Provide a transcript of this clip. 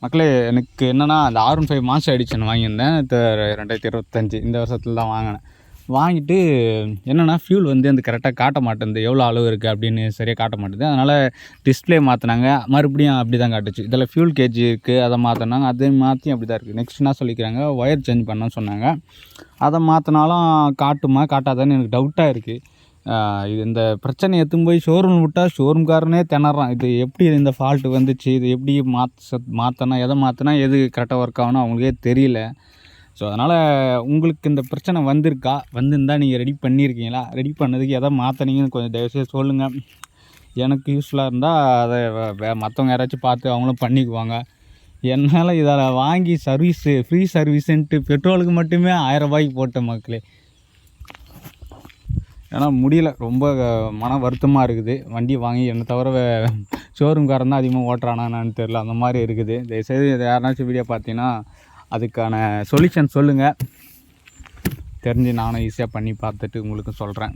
மக்களே எனக்கு என்னென்னா அந்த R15 மாஸ்டர் எடிஷன் வாங்கியிருந்தேன் 2025 இந்த வருஷத்தில் தான் வாங்கினேன். வாங்கிட்டு என்னென்னா ஃபியூல் வந்து அந்த கரெக்டாக காட்ட மாட்டேங்குது, எவ்வளோ அளவு இருக்குது அப்படின்னு சரியாக காட்ட மாட்டேது. அதனால் டிஸ்பிளே மாற்றினாங்க, மறுபடியும் அப்படி தான் காட்டுச்சு. இதில் ஃபியூல் கேஜி இருக்குது, அதை மாற்றினாங்க, அதே மாற்றி அப்படி தான் இருக்குது. நெக்ஸ்ட் என்ன சொல்லிக்கிறாங்க, ஒயர் சேஞ்ச் பண்ண சொன்னாங்க. அதை மாற்றினாலும் காட்டுமா காட்டாதான்னு எனக்கு டவுட்டாக இருக்குது. இது இந்த பிரச்சனை எடுத்துன்னு போய் ஷோரூம் விட்டால் ஷோரூம்காரனே திணறான். இது எப்படி இந்த ஃபால்ட்டு வந்துச்சு, இது எப்படி மாற்றினா எதை மாற்றினா எது கரெக்டாக ஒர்க் ஆகணும் அவங்களுக்கே தெரியல. ஸோ அதனால் உங்களுக்கு இந்த பிரச்சனை வந்திருக்கா, வந்திருந்தால் நீங்கள் ரெடி பண்ணியிருக்கீங்களா, ரெடி பண்ணதுக்கு எதை மாற்றினீங்கன்னு கொஞ்சம் தயவுசெய்து சொல்லுங்கள். எனக்கு யூஸ்ஃபுல்லாக இருந்தால் அதை மற்றவங்க யாராச்சும் பார்த்து அவங்களும் பண்ணிக்குவாங்க. என்னால் இதில் வாங்கி சர்வீஸு ஃப்ரீ சர்வீஸுன்ட்டு பெட்ரோலுக்கு மட்டுமே 1000 ரூபாய்க்கு போட்டேன் மக்களே. ஏன்னா முடியல, ரொம்ப மன வருத்தமாக இருக்குது. வண்டி வாங்கி என்னை தவிர ஷோரூம்காரன் தான் அதிகமாக ஓட்டுறானான்னு தெரில, அந்த மாதிரி இருக்குது. தயவுசெய்து இதை யாருனாச்சும் வீடியோ பார்த்தீங்கன்னா அதுக்கான சொல்யூஷன் சொல்லுங்கள், தெரிஞ்சு நானும் ஈஸியாக பண்ணி பார்த்துட்டு உங்களுக்கு சொல்கிறேன்.